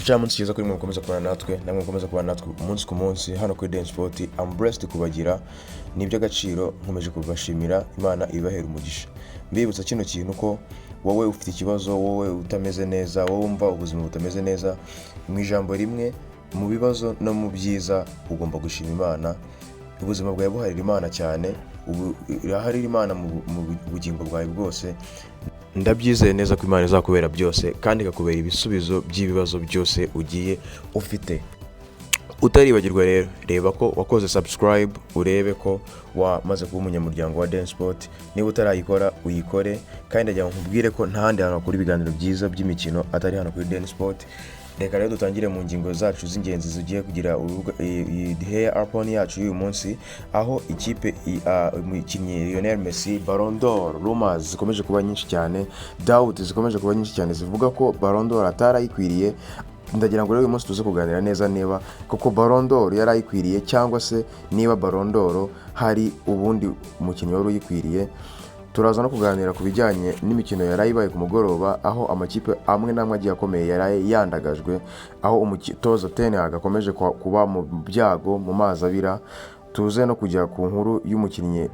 Igicamunsi cyiza kuri mwe mukomeza kubana natwe, namwe mukomeza kubana natwe umunsi ku munsi hano kuri Den Sport. I'm blessed kubagira n'iby'agaciro, nkomeje kubashimira, Imana ibahera umugisha. Mbibutsa kino kintu ko wowe ufite ikibazo, wowe utameze neza, wowe umva ubuzima butameze neza, mu ijambo rimwe, mu bibazo no mu byiza ugomba gushima Imana. Ubuzima bwawe buharira Imana cyane, iraharira Imana mu bugingo bwawe bwose. Ndabyizeye neza ko Imana izakubera byose kandi ikakubera ibisubizo by'ibibazo byose ugiye ufite. Utaribagirwa rero, reba ko wakoze subscribe, urebe ko wamaze kuba umunyamuryango wa Den Sport. Niba utarayikora uyikore, kandi ndagira ngo nkubwire ko nta handi hantu hakora ibiganiro byiza by'imikino atari hano kuri Den Sport. Reka rero dutangire mu ngingo zacu z'ingenzi zigiye kugira ihe arponi yacu y'uyu munsi, aho ikipe umukinnyi Lionel Messi Ballon d'Or rumors zikomeje kuba nyinshi cyane, doubt zikomeje kuba nyinshi cyane zivuga ko Ballon d'Or atarayikwiriye. Ndagira ngo rero uyu munsi tuze kuganira neza niba koko Ballon d'Or yarayikwiriye cyangwa se niba Ballon d'Or hari ubundi umukinnyi wari uyikwiriye. Turaza no kuganira ku bijyanye n'imikino yarayibaye ku mugoroba, aho amakipe amwe n'amwe agiye akomeye yaraye yandagajwe, aho umutoza Ten Hag akomeje kuba mu byago mu mazi abira. Tuze no kujya ku nkuru y'umukinnyi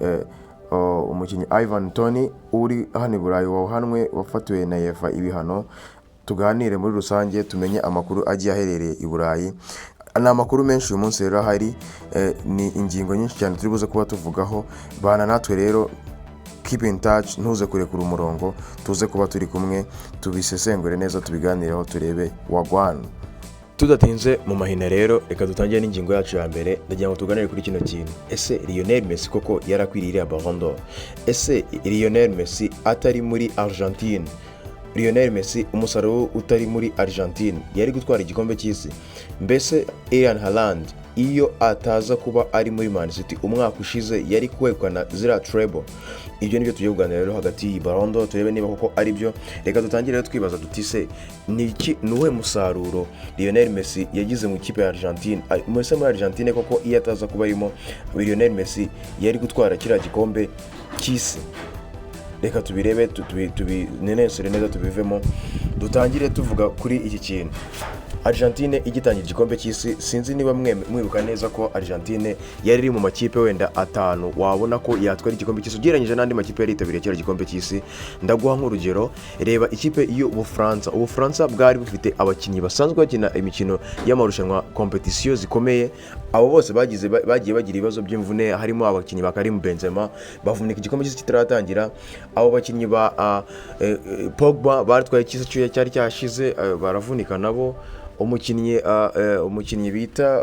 umukinnyi Ivan Toney uri hano i Burayi wahanwe, wafatiwe na UEFA ibihano. Tuganire muri rusange, tumenye amakuru agiye aherereye i Burayi. Ni amakuru menshi uyu munsi rero hari, ni ingingo nyinshi cyane turi buze kuba tuvugaho. Bana natwe rero, keep in touch, ntuze kurekura umurongo, tuze kuba turi kumwe, tubisesengure neza, tubiganireho, turebe wagwana. Tudatinze mu mahina rero, reka dutangire n'ingingo yacu ya mbere. Ndagira ngo tuganire kuri kino kintu. Ese Lionel Messi koko yarakwiriye Ballon d'Or? Ese Lionel Messi atari muri Argentine, Lionel Messi umusaruro utari muri Argentine, yari gutwara igikombe cy'isi? Mbese Erling Haaland iyo ataza kuba ari muri Man City umwaka ushize yari kwegukana zira treble? Ibyo nibyo tugiye kuganira rero hagati y'I Ballon d'Or, turebe niba koko ari byo. Reka dutangire rero twibaza tutise nuwe musaruro Lionel Messi yagize mu ikipe ya Argentine. Muri Argentine koko iyo ataza kuba arimo, Lionel Messi yari gutwara kiriya gikombe cy'isi? Reka tubirebe, tubinenesere neza, tubivemo. Dutangire tuvuga kuri iki kintu. Argentine igitangira igikombe cy'isi, sinzi niba mwibuka neza ko Argentine yari iri mu makipe wenda atanu wabona ko yatwara igikombe cy'isi ugereranyije n'andi makipe yari yitabiriye kera igikombe cy'isi. Ndaguha nk'urugero, reba ikipe y'Ubufaransa. Ubufaransa bwari bufite abakinnyi basanzwe bakina imikino y'amarushanwa, competition zikomeye. Abo bose bagiye bagira ibibazo by'imvune, harimo abakinnyi ba Karim Benzema bavunika igikombe cy'isi kitaratangira. Abo bakinnyi ba Pogba baratwaye cy'isi cyari cyashize, baravunika nabo. Umukinnyi bita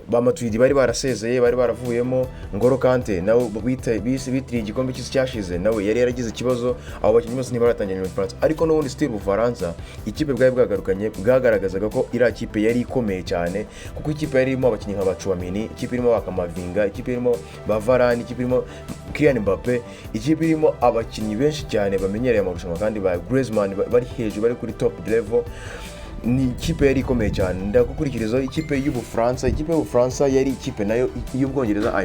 Bamatuidi bari barasezeye, bari baravuyemo. Ngolo Kante nawe bitiriye igikombe cy'isi cyashize, nawe yari yaragize ikibazo. Abo bakinnyi bose ntibaratangira muri France, ariko n'ubundi still Ubufaransa ikipe bwawe bwagarukanye bwagaragazaga ko iriya kipe yari ikomeye cyane, kuko ikipe yari irimo abakinnyi nka Bachuameni, ikipe irimo Bakamavinga, ikipe irimo Varane, ikipe irimo Kylian Mbappe, ikipe irimo abakinnyi benshi cyane bamenyereye amarushanwa kandi ba Griezmann bari hejuru, bari kuri top level. Ni ikipe yari ikomeye cyane. Ndagukurikirizaho ikipe y'Ubufaransa. Ikipe y'Ubufaransa yari ikipe nayo y'Ubwongereza,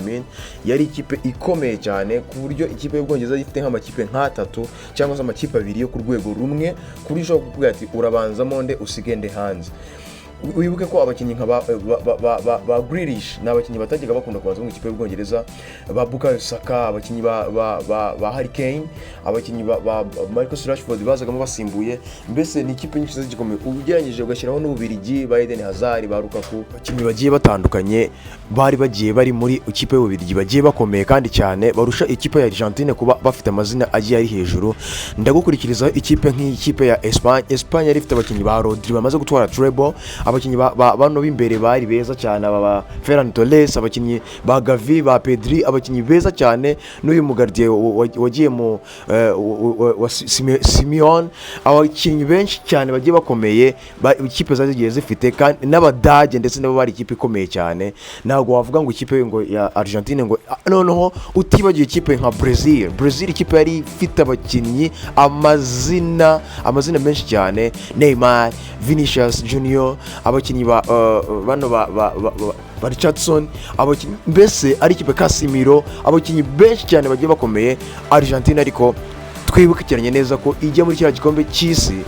yari ikipe ikomeye cyane, ku buryo ikipe y'Ubwongereza ifite nk'amakipe nk'atatu cyangwa se amakipe abiri yo ku rwego rumwe, ku buryo ushobora kuvuga ati urabanzamo nde usigende hanze. Wibuke ko abakinnyi nka ba Grealish ni abakinnyi batajyaga bakunda kubanza mu ikipe y'Ubwongereza, ba Bukayo Saka, abakinnyi ba Harry Kane, abakinnyi ba Marcus Rashford bazagamo basimbuye. Mbese ni ikipe nyinshi zigikomeye, ugereranyije ugashyiraho n'Ububirigi ba Eden Hazard, ba Lukaku, abakinnyi bagiye batandukanye bari muri ikipe y'Ububirigi bagiye bakomeye kandi cyane, barusha ikipe ya Argentine kuba bafite amazina agiye ari hejuru. Ndagukurikirizaho ikipe nk'ikipe ya Espagne yari ifite abakinnyi ba Rodri bamaze gutwara treble, abakinnyi bano b'imbere bari beza cyane, aba Ferran Torres, abakinnyi ba Gavi, ba Pedri, abakinnyi beza cyane, n'uyu mugardier wagiye mu Simeone. Abakinnyi benshi cyane bagiye bakomeye, ikipe zagiye zifite, kandi n'Abadage ndetse nabo bari ikipe ikomeye cyane. Ntabwo wavuga ngo ikipe ngo ya Argentine ngo noneho utibagiye ikipe nka Brazil ikipe yari ifite abakinnyi amazina menshi cyane, Neymar, Vinicius Junior, abakinnyi bano ba Richardson, abakinnyi mbese ari ikipe Casemiro, abakinnyi benshi cyane bagiye bakomeye Argentine. Ariko twibukiranye neza ko ijya muri kiriya gikombe cy'isi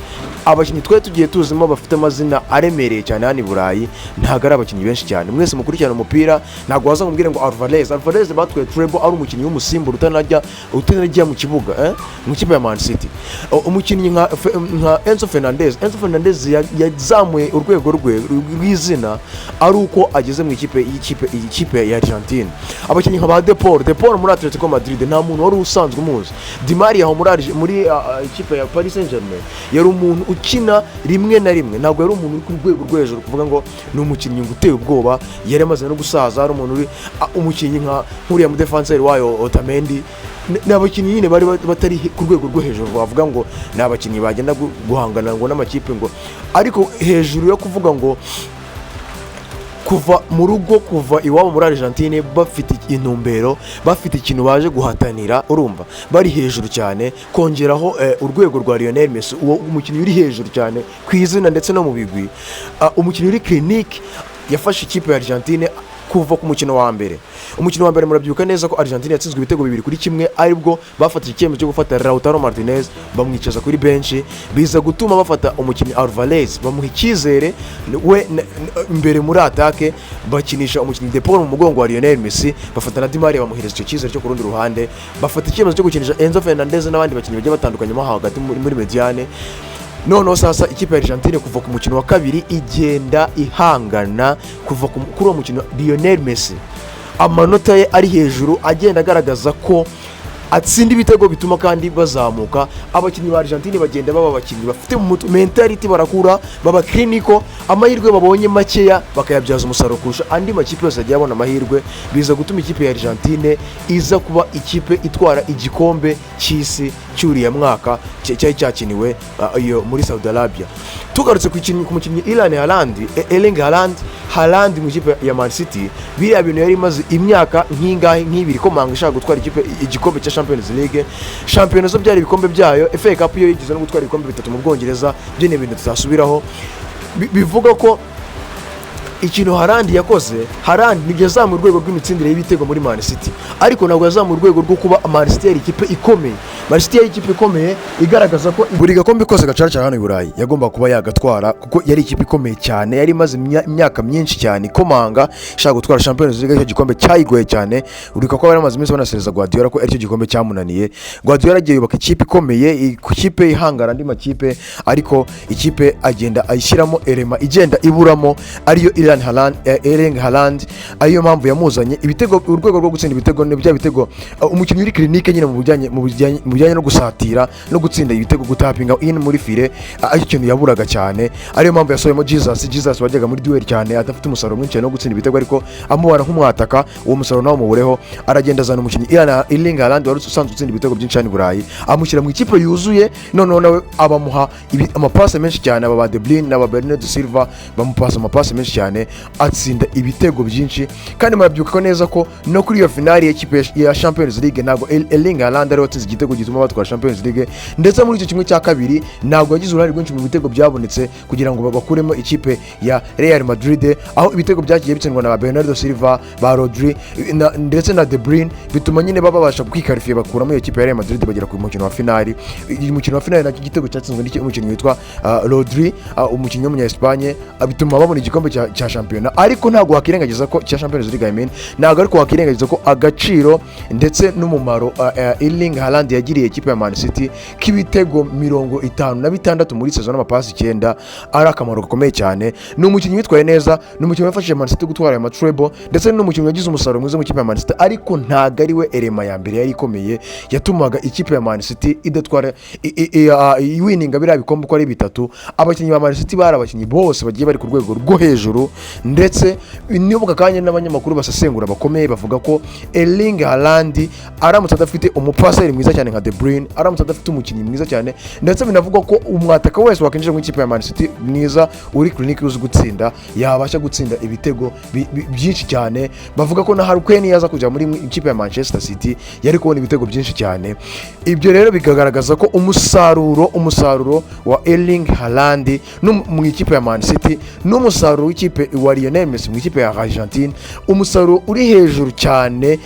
abakinnyi twari tugiye tuzimo bafite amazina aremereye cyane hano i Burayi ntabwo ari abakinnyi benshi cyane. Mwese mukurikirana umupira ntabwo waza kumbwira ngo Alvarez batwaye treble ari umukinnyi w'umusimbura utanajya mu kibuga mu ikipe ya Man City. Umukinnyi nka Enzo Fernandez yazamuye urwego rw'izina ari uko ageze mu ikipe ya Argentine. Abakinnyi nka ba De Paul muri Atletico Madrid nta muntu wari usanzwe umuzi. Di Maria muri ikipe ya Paris Saint-Germain yari umuntu ukina rimwe na rimwe, ntabwo yari umuntu uri ku rwego rwo hejuru kuvuga ngo ni umukinnyi uteye ubwoba, yari amaze no gusaza. Ari umuntu umukinnyi nk'uriya mu defenseur wayo Otamendi, ni abakinnyi nyine bari batari ku rwego rwo hejuru bavuga ngo ni abakinnyi bagenda guhangana ngo n'amakipe ngo, ariko hejuru yo kuvuga ngo kuva mu rugo, kuva iwabo muri Argentine bafite intumbero, bafite ikintu baje guhatanira, urumva bari hejuru cyane. Kongeraho urwego rwa Lionel Messi, uwo umukinnyi uri hejuru cyane ku izina ndetse no mu bigwi, umukinnyi uri clinique yafashe ikipe ya Argentine kuva ku mukino wa mbere. Umukino wa mbere murabyibuka neza ko Argentine yatsinzwe ibitego 2-1, aribwo bafatije icyemezo cyo gufata Lautaro Martinez bamwicaza kuri benshi, biza gutuma bafata umukinnyi Alvarez bamuha icyizere we imbere muri atake, bakinisha umukinnyi De Paul mu mugongo wa Lionel Messi, bafata na Di Maria bamuhereza icyo cyizere cyo ku rundi ruhande, bafata icyemezo cyo gukinisha Enzo Fernandez n'abandi bakinnyi bagiye batandukanye mo hagati muri mediane. Noneho sasa ikipe ya Argentine kuva ku mukino wa kabiri igenda ihangana kuva kuri uwo mukino. Lionel Messi amanota ye ari hejuru, agenda agaragaza ko atsinda ibitego bituma kandi bazamuka. Abakinnyi ba Argentine bagenda baba abakinnyi bafite mentality, barakura baba clinical, amahirwe babonye makeya bakayabyaza umusaruro kurusha andi makipe yose agiye abona amahirwe, biza gutuma ikipe ya Argentine iza kuba ikipe itwara igikombe cy'isi cyuriya mwaka cyari cyakiniwe iyo muri Saudi Arabia. Tugarutse ku mukinnyi Erling Haaland mu ikipe ya Man City, biriya bintu yari imaze imyaka nk'ibiri komanga ishaka gutwara igikombe cya Champions League. Champions zo byari ibikombe byayo, FA Cup yo yigize no gutwara ibikombe 3 mu Bwongereza, byo ni ibintu tutasubiraho. Bivuga ko ikintu Haaland yakoze, Haaland ntiyazamuye urwego rw'imitsindire y'ibitego muri Man City, ariko ntabwo yazamuye urwego rwo kuba Man City yari ikipe ikomeye. Man City yari ikipe ikomeye igaragaza ko buri gakombe kose gacaca hano i Burayi yagomba kuba yagatwara, kuko yari ikipe ikomeye cyane, yari imaze imyaka myinshi cyane komanga ishaka gutwara Champions League. Icyo gikombe cyayigoye cyane, urika ko bari amaze iminsi banasereza Guardiola ko aricyo gikombe cyamunaniye. Guardiola agiye yubaka ikipe ikomeye, ikipe ihangara andi makipe, ariko ikipe agenda ayishyiramo elema igenda iburamo, ariyo Erling Haaland. Ariyo mpamvu yamuzanye ibitego, urwego rwo gutsinda ibitego ni bya bitego, umukinnyi uri clinique nyine mu bijyanye no gusatira no gutsinda ibitego, gutapinga in muri file, aricyo kintu yaburaga cyane. Ariyo mpamvu yasoyemo Jesus wajyaga muri duel cyane, adafite umusaruro mwinshi no gutsinda ibitego, ariko amubara nk'umwataka, uwo musaruro nawo mubureho, aragenda azana umukinnyi Erling Haaland wari usanzwe gutsinda ibitego byinshi cyane i Burayi, amushyira mu ikipe yuzuye. Noneho nawe abamuha amapasi menshi cyane, aba De Bruyne n'aba Bernardo Silva bamupasa amapasi menshi cyane, atsinda ibitego byinshi. Kandi murabyuka neza ko no kuri iyo finali y'ikipe ya Champions League ntabwo Erling Haaland ari watsinze igitego gituma batwara Champions League, ndetse muri icyo kimwe cya kabiri ntabwo yagize uruhare rwinshi mu bitego byabonetse kugira ngo bakuremo ikipe ya Real Madrid, aho ibitego byagiye bitsindwa na Bernardo Silva, ba Rodri ndetse na De Bruyne, bituma nyine babasha kwikarifiye bakuramo iyo kipe ya Real Madrid bagera ku mukino wa finali. Uyu mukino wa finali nacyo igitego cyatsinzwe n'umukinnyi witwa Rodri, umukinnyi w'umunya Espagne, bituma babona igikombe cya shampiyona. Ariko ntabwo wakirengagiza ko cya Champions League ntabwo ariko wakirengagiza ko agaciro ndetse n'umumaro Erling Haaland yagiriye ikipe ya Man City k'ibitego 56 muri season n'amapasi 9 ari akamaro gakomeye cyane. Ni umukinnyi witwaye neza, ni umukinnyi wafashije Man City gutwara ama treble, ndetse ni umukinnyi wagize umusaruro mwiza mu ikipe ya Man City, ariko ntabwo ari we elema ya mbere yari ikomeye yatumaga ikipe ya Man City idatwara winninga biriya bikombe uko ari bitatu. Abakinnyi ba Man City bari abakinnyi bose bagiye bari ku rwego rwo hejuru, ndetse nibuka kanya n'abanyamakuru basesengura bakomeye bavuga ko Erling Haaland aramutse adafite umupaseri mwiza cyane nka De Bruyne, aramutse adafite umukinnyi mwiza cyane, ndetse binavugwa ko umwataka wese wakinjira mu ikipe ya Man City mwiza uri clinique uzi gutsinda yabasha gutsinda ibitego byinshi cyane. Bavuga ko na Harry Kane yaza kujya muri ikipe ya Manchester City yari kubona ibitego byinshi cyane. Ibyo rero bigaragaza ko umusaruro wa Erling Haaland mu ikipe ya Man City n'umusaruro w'ikipe wa Lionel Messi mu ikipe ya Argentine, umusaruro uri hejuru cyane,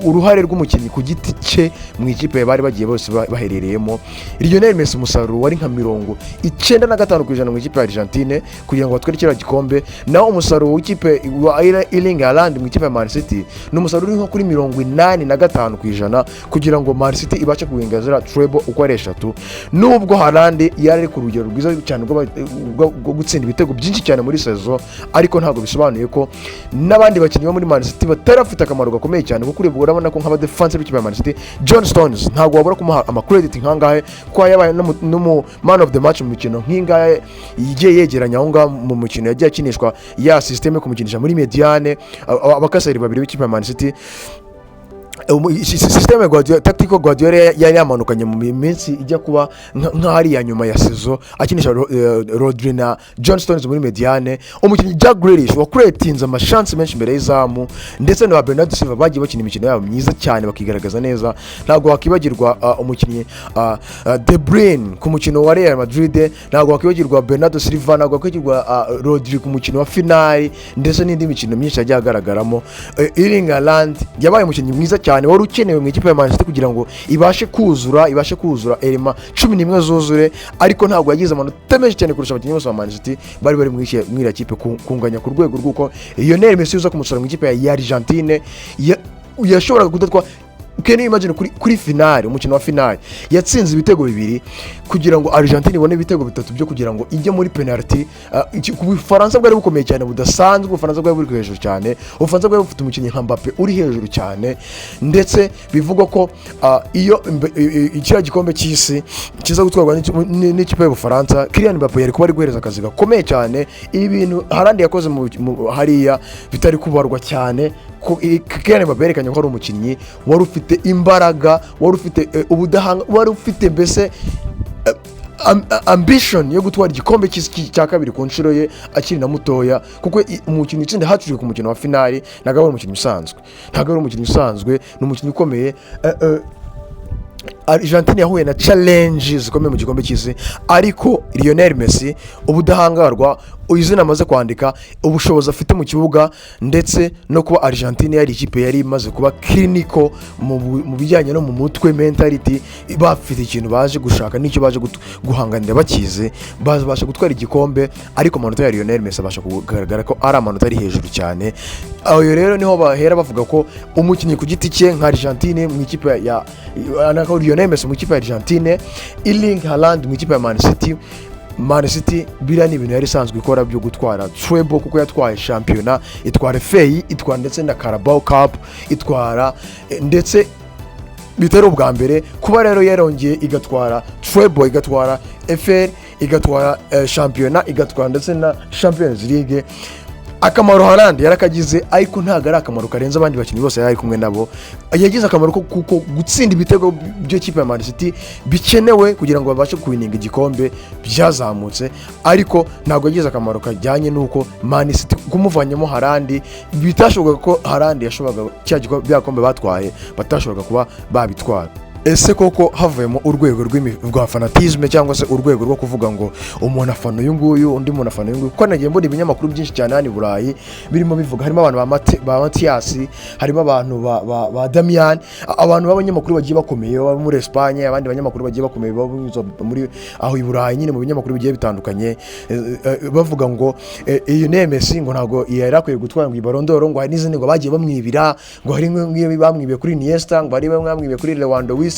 uruhare rw'umukinnyi ku giti cye mu ikipe bari bagiye bose baherereyemo. Lionel Messi umusaruro wari nka 95% mu ikipe ya Argentine kugira ngo batware kiriya gikombe, naho umusaruro w'ikipe wa Erling Haaland mu ikipe ya Man City ni umusaruro uri nko kuri 85% kugira ngo Man City ibashe kuwingazira treble uko ari 3, nubwo Haaland yari ku rugero rwiza cyane rwo gutsinda ibitego byinshi cyane muri saison, ariko ntabwo bisobanuye ko n'abandi bakinnyi bo muri Man City batarafite akamaro gakomeye cyane, kuko urabona ko nk'aba defense b'ikipe ya Man City John Stones ntabwo wabura kumuha ama-credit nkangahe ko yabaye no man of the match mu mikino nk'ingahe yigiye yegeranya aho ngaho mu mukino yagiye akinishwa ya system kumukinisha muri mediane abakaseri babiri b'ikipe ya Man City. Systeme tactical Guardiola yari yamanukanye mu minsi ijya kuba nk'ahari ya nyuma ya sezo akinisha Rodri na John Stones muri mediane. Umukinnyi Jack Grealish wakuretinze amashance menshi imbere y'izamu, ndetse na Bernardo Silva bagiye bakina imikino yabo myiza cyane bakigaragaza neza. Ntabwo wakibagirwa umukinnyi De Bruyne ku mukino wa Real Madrid, ntabwo wakibagirwa Bernardo Silva, ntabwo wakibagirwa Rodri ku mukino wa finale, ndetse n'indi mikino myinshi yagiye agaragaramo. Erling Haaland yabaye umukinnyi mwiza cyane wari ukenewe mu ikipe ya Man City kugira ngo ibashe kuzura elema 11 zuzure, ariko ntabwo yagize amanota menshi cyane kurusha abakinnyi bose ba Man City bari mu iriya kipe kunganya ku rwego rw'uko Lionel Messi uza kumusura mu ikipe ya Argentine yashoboraga kudatwa. Can you imagine kuri finale, umukino wa finale yatsinze ibitego 2 kugira ngo Argentine ibone ibitego 3 byo kugira ngo ijye muri penalty. Ku Bufaransa bwari bukomeye cyane budasanzwe, Ubufaransa bwari buri hejuru cyane, Ubufaransa bwari bufite umukinnyi nka Mbappe uri hejuru cyane, ndetse bivugwa ko iyo ikira gikombe cy'isi kiza gutwarwa n'ikipe y'Ubufaransa, Kylian Mbappe yari kuba ari guhereza akazi gakomeye cyane. Ibi bintu Haaland yakoze hariya bitari kubarwa cyane. Kylian Mbappe yerekanye ko ari umukinnyi wari ufite imbaraga, wari ufite ubudahanga, wari ufite mbese ambition yo gutwara igikombe cya kabiri ku nshuro ye akiri na mutoya, kuko umukinnyi utsinda hat-trick ku mukino wa finale ntabwo ari umukinnyi usanzwe, ni umukinnyi ukomeye. Argentine yahuye na challenges zikomeye mu gikombe cy'isi, ariko Lionel Messi ubudahangarwa, izina amaze kwandika, ubushobozi afite mu kibuga, ndetse no kuba Argentine yari ikipe yari imaze kuba clinical mu bijyanye no mu mutwe mentality, bafite ikintu baje gushaka n'icyo baje guhanganira bakize, bazabasha gutwara igikombe. Ariko amanota ya Lionel Messi abasha kugaragara ko ari amanota ari hejuru cyane. Aho rero niho bahera bavuga ko umukinnyi ku giti cye nka Argentine mu ikipe ya Lionel Messi mu ikipe ya Argentine, Erling Haaland mu ikipe ya Man City biriya ni ibintu yari isanzwe ikora byo gutwara treble, kuko yatwaye shampiyona, itwara FA, itwara ndetse na Carabao Cup, itwara ndetse bitari ubwa mbere kuba rero yarongeye igatwara treble, igatwara FA, igatwara shampiyona, igatwara ndetse na Champions League. Akamaro Haaland yarakagize, ariko ntago ari akamaro karenze abandi bakinnyi bose yari kumwe nabo. Yagize akamaro kuko gutsinda ibitego byo kipe ya Man City bikenewe kugira ngo babashe kuwininga igikombe byazamutse, ariko ntago yagize akamaro kajyanye nuko Man City kumuvanyemo Haaland bitashoboka ko Haaland yashoboraga cya gikombe batwaye batashoboraga kuba babitwara. Ese koko havuyemo urwego rwa fanatisme cyangwa se urwego rwo kuvuga ngo umuntu afana uyu nguyu undi muntu afana uyu nguyu? Kuko nagiye mbona ibinyamakuru byinshi cyane hano i Burayi birimo bivuga, harimo abantu ba Matias, harimo abantu ba Damian, abantu b'abanyamakuru bagiye bakomeye baba muri Espagne, abandi banyamakuru bagiye bakomeye muri aho i Burayi nyine mu binyamakuru bigiye bitandukanye, bavuga ngo Lionel Messi ngo ntago yari akwiye gutwara ngo Ballon d'Or, ngo hari n'izindi ngo bagiye bamwibira, ngo hari nk'iyo bamwibiye kuri Iniesta, ngo hari bamwibiye kuri Lewandowski,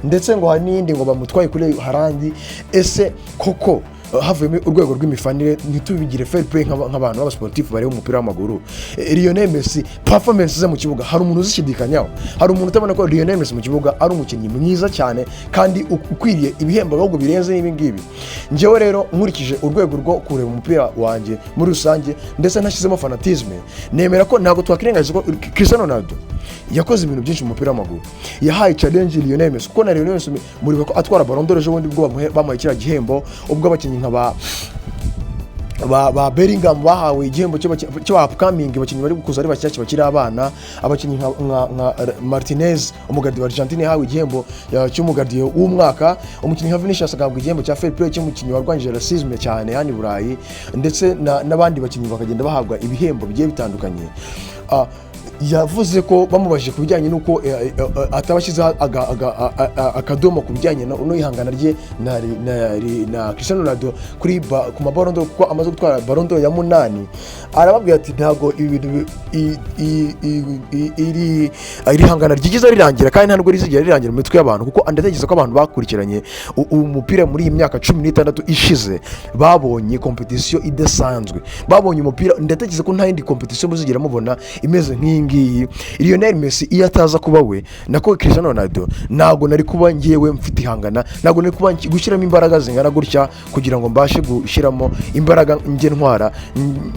ndetse ngo hari n'indi ngo bamutwaye kuri Haaland. Ese koko havuyemo urwego rw'imifanire ntitubigire fair play nk'abantu b'abasportif bari mu mupira w'amaguru? Lionel Messi performance ze mu kibuga hari umuntu uzishidikanyaho? Hari umuntu utabona ko Lionel Messi mu kibuga ari umukinnyi mwiza cyane kandi ukwiriye ibihembo ahubwo birenze n'ibi ngibi? Njyewe rero nkurikije urwego rwo kureba umupira wanjye muri rusange, ndetse ntashyizemo fanatisme, nemera ko ntabwo twakirengagiza ko Cristiano Ronaldo yakoze ibintu byinshi mu mupira w'amaguru, yahaye challenge Lionel Messi, kuko na Lionel Messi muri ko atwara Ballon d'Or ejo bundi bwo bamuhaye kiriya gihembo, ubwo abakinnyi nka ba Bellingham bahawe igihembo cyo upcoming, abakinnyi bari gukuza ari bashyashya bakiri abana, abakinnyi nka Martinez umugardiye wa Argentine yahawe igihembo cy'umugardiye w'umwaka, umukinnyi nka Vinicius agahabwa igihembo cya fair play cy'umukinnyi warwanyije racisme cyane hano i Burayi, ndetse n'abandi bakinnyi bakagenda bahabwa ibihembo bigiye bitandukanye. yavuze ko bamubajije ku bijyanye n'uko atabashyizeho akadomo ku bijyanye no ihangana rye na Cristiano Ronaldo ku ma Ballon D'or, kuko amaze gutwara Ballon D'or ya 8. Arababwira ati ntabwo ibintu iri hangana ryigize rirangira, kandi ntabwo rizigera rirangira mu mitwe y'abantu, kuko ndatekereza ko abantu bakurikiranye umupira muri iyi myaka 16 ishize babonye competition idasanzwe, babonye umupira. Ndatekereza ko nta yindi competition muzigera mubona imeze nk'iyi. Lionel Messi iyo ataza kuba we nako Cristiano Ronaldo, ntabwo nari kuba ngiyewe mfite ihangana, ntabwo nari kuba gushyiramo imbaraga zingana gutya kugira ngo mbashe gushyiramo imbaraga nge ntwara,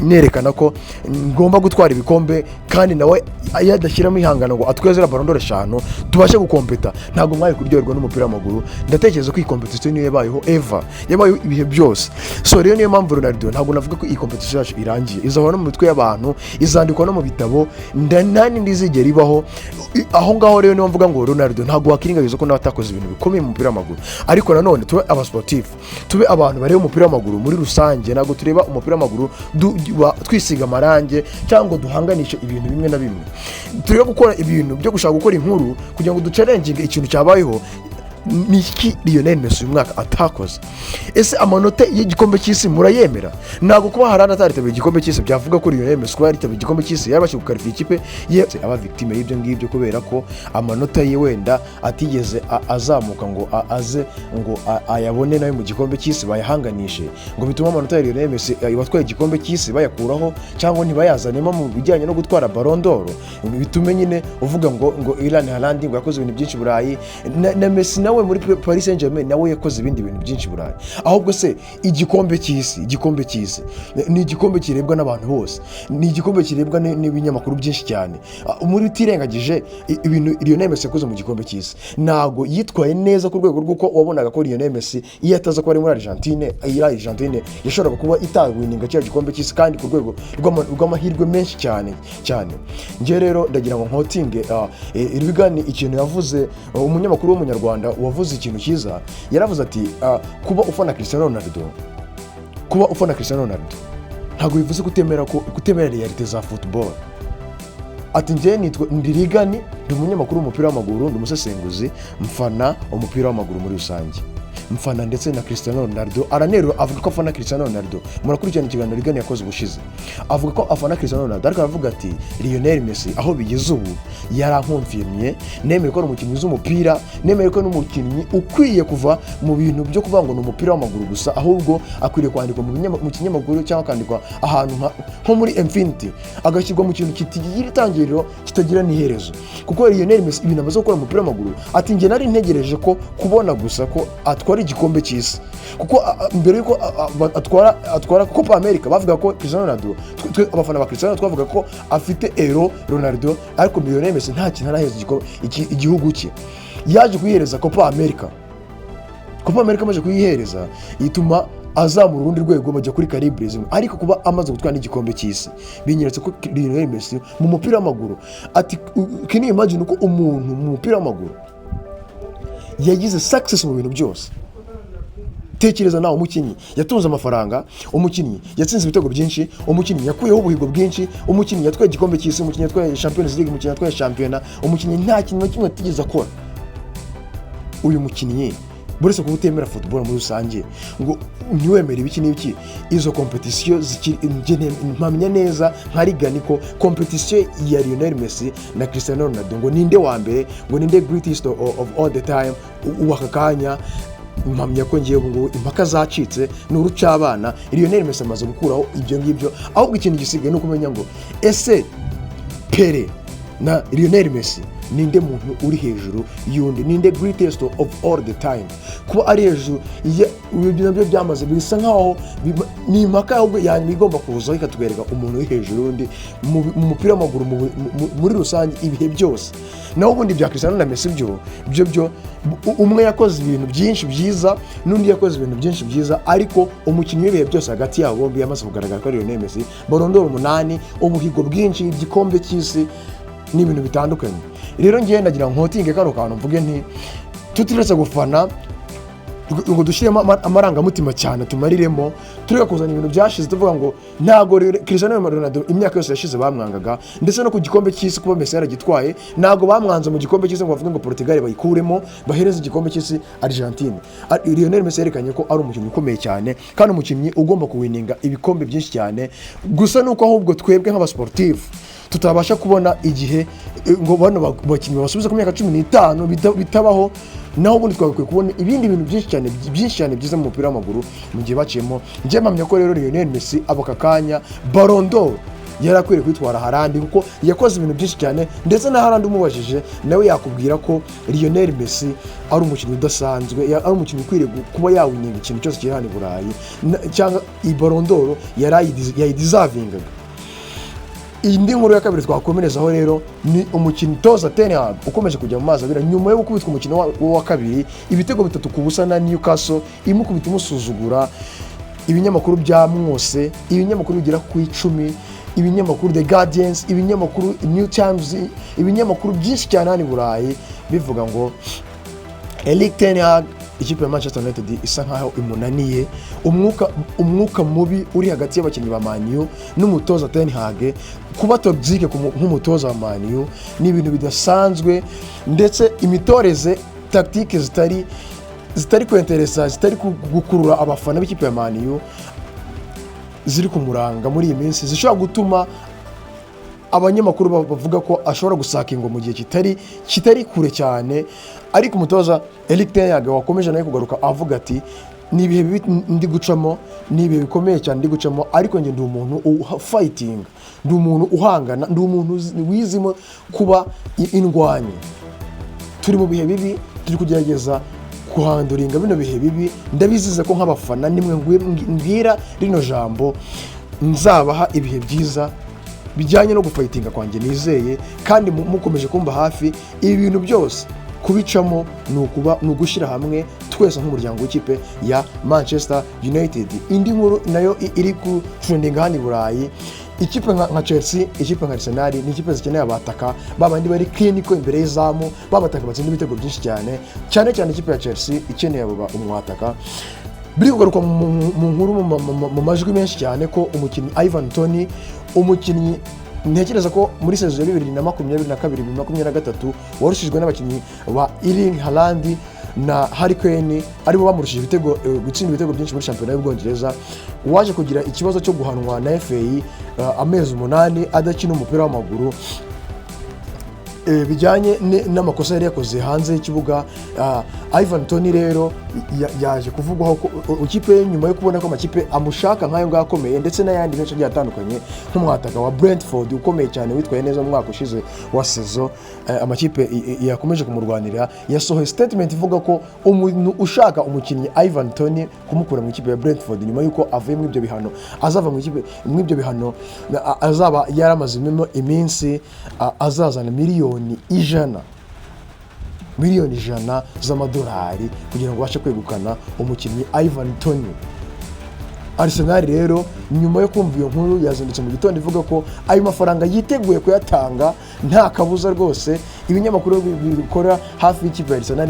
nerekana ko ngomba gutwara ibikombe, kandi nawe yadashyiramo ihangana ngo atwezera Ballon D'or 5 tubashe gukompeta. Ntabwo mwari kuryoherwa n'umupira w'amaguru. Ndatekereza ko iyi competition niyo yabayeho ibihe byose. So rero niyo mpamvu Ronaldo ntabwo navuga ko iyi competition yacu irangiye, izahora no mu mitwe y'abantu, izandikwa no mu bitabo, nani ndizigera ibaho. Aho ngaho rero niyo mvuga ngo Ronaldo ntabwo wakiringagiza ko nawe atakoze ibintu bikomeye mu mupira w'amaguru. Ariko nanone tube abasportif, tube abantu bareba umupira w'amaguru muri rusange, ntabwo tureba umupira w'amaguru twisiga amarange cyangwa duhanganisha ibintu bimwe na bimwe. Tureba gukora ibintu byo gushaka gukora inkuru kugira ngo ducalenginge ikintu cyabayeho. Niki Lionel Messi uyu mwaka atakoze? Ese amanota y'igikombe cy'isi murayemera? Ntabwo kuba harana ataritabye igikombe cy'isi byavuga ko Lionel Messi kuba yaritabye igikombe cy'isi yarabashye gukarifa ikipe ye aba victime y'ibyo ngibyo, kubera ko amanota ye wenda atigeze azamuka ngo aze ngo ayabone nayo mu gikombe cy'isi bayahanganishe, ngo bituma amanota ya Lionel Messi watwaye igikombe cy'isi bayakuraho cyangwa ntibayazanemo mu bijyanye no gutwara Ballon d'Or. Bitume nyine uvuga ngo Iran Haaland ngo yakoze ibintu byinshi Burayi, na Messi nawe muri Paris Saint-Germain nawe yakoze ibindi bintu byinshi Burayi. Ahubwo se igikombe cy'isi ni igikombe kirebwa n'abantu bose, ni igikombe kirebwa n'ibinyamakuru byinshi cyane. Muri utirengagije ibintu Lionel Messi yakoze mu gikombe cy'isi, ntago yitwaye neza ku rwego rw'uko wabonaga ko Lionel Messi iyo ataza kuba ari muri Argentine yashoboraga kuba itawininga cya gikombe cy'isi, kandi ku rwego rw'amahirwe menshi cyane. Nje rero ndagira ngo nkotinge Regan ikintu yavuze, umunyamakuru w'umunyarwanda wavuze ikintu cyiza. Yaravuze ati kuba ufana Cristiano Ronaldo ntabwo bivuze kutemera realite za football. Ati njye ndi Regan, ndi umunyamakuru w'umupira w'amaguru, ndi umusesenguzi, mfana umupira w'amaguru muri rusange, mfana ndetse na Cristiano Ronaldo. Aranero avuga ko afana Cristiano Ronaldo. Murakurikirana ikiganiro Regan yakoze ubushize, avuga ko afana Cristiano Ronaldo, ariko aravuga ati Lionel Messi aho bigeze ubu yarankonfirmye, nemeye ko ari umukinnyi w'umupira, nemeye ko n'umukinnyi ukwiye kuva mu bintu byo kuvuga ngo ni umupira w'amaguru gusa, ahubwo akwiriye kwandikwa mu kinyamakuru cyangwa akandikwa ahantu nko muri Infinity, agashyirwa mu kintu kitagira itangiriro kitagira n'iherezo. Kuko Lionel Messi ibintu amaze gukora mu mupira w'amaguru, ati njye nari ntegereje ko kubona gusa ko atwara igikombe cy'isi, kuko mbere yuko atwara Copa America bavuga ko Cristiano Ronaldo, abafana ba Cristiano twavuga ko afite Ronaldo, ariko Lionel Messi nta kintu araheza igihugu cye. Yaje kuyihereza Copa America amaze kuyihereza ituma azamura urundi rwego bajya kuri calibre zimwe, ariko kuba amaze gutwara n'igikombe cy'isi binyeretse ko Lionel Messi mu mupira w'amaguru, ati can you imagine uko umuntu mu mupira w'amaguru yagize success mu bintu byose. Tekereza nawe, umukinnyi yatunze amafaranga, umukinnyi yatsinze ibitego byinshi, umukinnyi yakuyeho ubuhigo bwinshi, umukinnyi yatwaye igikombe cy'isi, umukinnyi yatwaye Champions League, umukinnyi yatwaye shampiyona, umukinnyi nta kintu kimwe atigeze akora. Uyu mukinnyi buretse kuba utemera football muri rusange ngo ntiwemere ibiki n'ibiki, izo competition mpamya neza nka Regan ko competition ya Lionel Messi na Cristiano Ronaldo ngo ninde wa mbere, ngo ninde greatest of all the time, uwakakanya mpamya ko ngiye ngo impaka zacitse n'urucabana. Lionel Messi amaze gukuraho ibyo ngibyo, ahubwo ikintu gisigaye no kumenya ngo ese Pele na Lionel Messi ninde muntu uri hejuru yundi, ninde greatest of all the time. Kuba ari hejuru ibyo nabyo byamaze bisa nkaho ni impaka, ahubwo yani igomba kuza ikatwereka umuntu uri hejuru yundi mu mupira w'amaguru muri rusange ibihe byose. Naho ubundi bya Cristiano na Messi byo umwe yakoze ibintu byinshi byiza n'undi yakoze ibintu byinshi byiza, ariko umukinnyi w'ibihe byose hagati yabo bombi yamaze kugaragara ko Lionel Messi Ballon d'Or 8, ubuhigo bwinshi, igikombe cy'isi n'ibintu bitandukanye. Rero ngiye ndagira nkotinge kano kantu mvuge nti tutiretse gufana ngo dushyiremo amarangamutima cyane tumariremo tureka kuzana ibintu byashize tuvuga ngo ntago Cristiano Ronaldo imyaka yose yashize bamwangaga, ndetse no ku gikombe cy'isi kuba Messi yaragitwaye ntago bamwanze mu gikombe cy'isi ngo bavuge ngo Portugal bayikuremo bahereze igikombe cy'isi Argentine. Lionel Messi yerekanye ko ari umukinnyi ukomeye cyane kandi umukinnyi ugomba kuwininga ibikombe byinshi cyane, gusa nuko ahubwo twebwe nk'abasportif tutabasha kubona igihe ngo bano bakinnyi basubiza ku myaka 15 bitabaho, naho ubundi twagakwiye kubona ibindi bintu byinshi cyane byiza mu mupira w'amaguru mu gihe baciyemo. Njye mpamya ko rero Lionel Messi aka kanya Ballon d'Or yari akwiriye kwitwara Haaland, kuko yakoze ibintu byinshi cyane, ndetse na Haaland umubajije nawe yakubwira ko Lionel Messi ari umukinnyi udasanzwe, ari umukinnyi ukwiriye kuba yawinenga ikintu cyose kiri hano i Burayi, cyangwa i Ballon d'Or yayideservingaga. Indi nkuru ya kabiri twakomerezaho rero ni umukinnyi toza Ten Hag ukomeje kujya mu mazi abira nyuma yo gukubitwa umukino wa kabiri ibitego 3-0 na Newcastle imukubita imusuzugura. Ibinyamakuru bya mwose, ibinyamakuru bigera ku 10, ibinyamakuru The Guardians, ibinyamakuru New Times, ibinyamakuru byinshi cyane hano i Burayi bivuga ngo Erik Ten Hag ikipe ya Manchester United isa nkaho imunaniye, umwuka mubi uri hagati y'abakinnyi ba Man U n'umutoza Ten Hag, kuba toxique nk'umutoza wa Man U ni ibintu bidasanzwe, ndetse imitoreze tactique zitari kwenteresa, zitari gukurura abafana b'ikipe ya Man U ziri kumuranga muri iyi minsi, zishobora gutuma abanyamakuru bavuga ko ashobora gusakinga mu gihe kitari kure cyane. Ariko umutoza Erik Ten Hag wakomeje nawe kugaruka avuga ati ni ibihe bibi ndi gucamo, ni ibihe bikomeye cyane ndi gucamo, ariko njye ndi umuntu fighting, ndi umuntu uhangana, ndi umuntu wizimo kuba indwanyi. Turi mu bihe bibi, turi kugerageza kuhanduringa bino bihe bibi. Ndabiziza ko nk'abafana nimwe mbwira rino jambo, nzabaha ibihe byiza bijyanye no gufightinga kwanjye nizeye, kandi mukomeje kumba hafi. Ibi bintu byose kubicamo ni ugushyira hamwe twese nk'umuryango w'ikipe ya Manchester United. Indi nkuru nayo iri ku trending hano i Burayi, ikipe nka Chelsea, ikipe nka Arsenal ni ikipe zikeneye abataka babandi bari clinical imbere y'izamu, babataka batsinda ibitego byinshi cyane ikipe ya Chelsea ikeneye umwataka. Biri kugaruka mu nkuru mu majwi menshi cyane ko umukinnyi Ivan Toney, umukinnyi ntekereza ko muri sezo ya 2022-2023 warushijwe n'abakinnyi ba Erling Haaland na Harry Kane, aribo bamurushije gutsinda ibitego byinshi muri shampiyona y'Ubwongereza, waje kugira ikibazo cyo guhanwa na FA amezi 8 adakina umupira w'amaguru bijyanye n'amakosa yari yakoze hanze y'ikibuga. Ivan Toney rero yaje kuvugwaho ko ikipe nyuma yo kubona ko amakipe amushaka nk'ayo ngaho akomeye, ndetse n'ayandi menshi agiye atandukanye nk'umwataka wa Brentford ukomeye cyane witwaye neza mu mwaka ushize wa sezo, amakipe yakomeje kumurwanira. Yasohoye statement ivuga ko umuntu ushaka umukinnyi Ivan Toney kumukura mu ikipe ya Brentford nyuma yuko avuye mu ibyo bihano, azava mu ikipe mu ibyo bihano, azaba yaramazemo iminsi, azazana miliyoni 100 z'amadolari kugira ngo bashe kwegukana umukinnyi Ivan Toney. Arsenal rero nyuma yo kumva iyo nkuru yazindutse mu gitondo ivuga ko ayo mafaranga yiteguye kuyatanga nta kabuza rwose. Ibinyamakuru bikora hafi y'ikipe ya Arsenal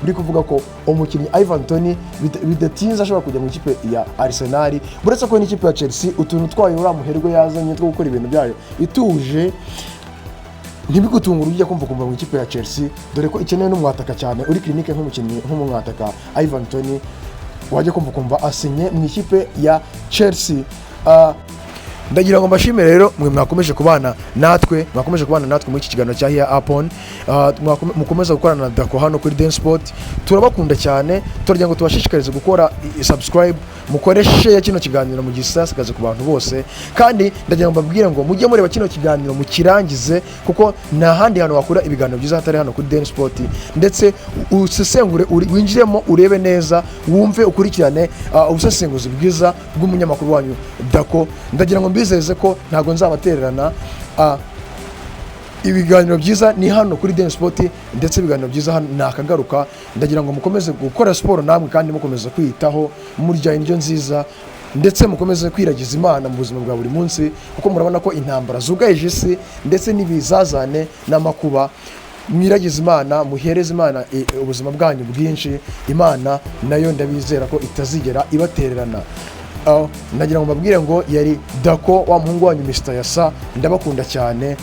biri kuvuga ko umukinnyi Ivan Toney bidatinze ashobora kujya mu ikipe ya Arsenal, buretse ko n'ikipe ya Chelsea utuntu twayo uramuherwe yazanye two gukora ibintu byayo ituje ntibigutungura ujya kumva mu ikipe ya Chelsea, dore ko ikeneye n'umwataka cyane uri clinique nk'umwataka Ivan Toney wajya kumva asinye mu ikipe ya Chelsea. Ndagira ngo mbashimire rero mwe mwakomeje kubana natwe muri iki kiganiro cya Here Upon, mukomeza gukorana na Dako hano kuri Den Sport. Turabakunda cyane, turagira ngo tubashishikarize gukora subscribe, mukoreshe ya kino kiganiro mu gisasikaze ku bantu bose, kandi ndagira ngo mbabwire ngo mujye mureba kino kiganiro mukirangize, kuko nta handi hantu wakura ibiganiro byiza hatari hano kuri Den Sport, ndetse usesengure winjiremo urebe neza, wumve ukurikirane ubusesenguzi bwiza bw'umunyamakuru wanyu Dako. Ndagira ngo mbizeze ko ntago nzabatererana, ibiganiro byiza ni hano kuri Den Sport, ndetse ibiganiro byiza hano nakagaruka. Ndagira ngo mukomeze gukora siporo namwe, kandi mukomeze kwiyitaho, murya indyo nziza, ndetse mukomeze kwiragiza Imana mu buzima bwa buri munsi, kuko murabona ko intambara zugaje isi ndetse n'ibizazane n'amakuba mwiragize Imana, muhereze Imana ubuzima bwanyu bwinshi. Imana nayo ndabizera ko itazigera ibatererana. Nagira ngo mbabwire ngo yari Dako wa muhungu wanyu Mr. Yasa, ndabakunda cyane.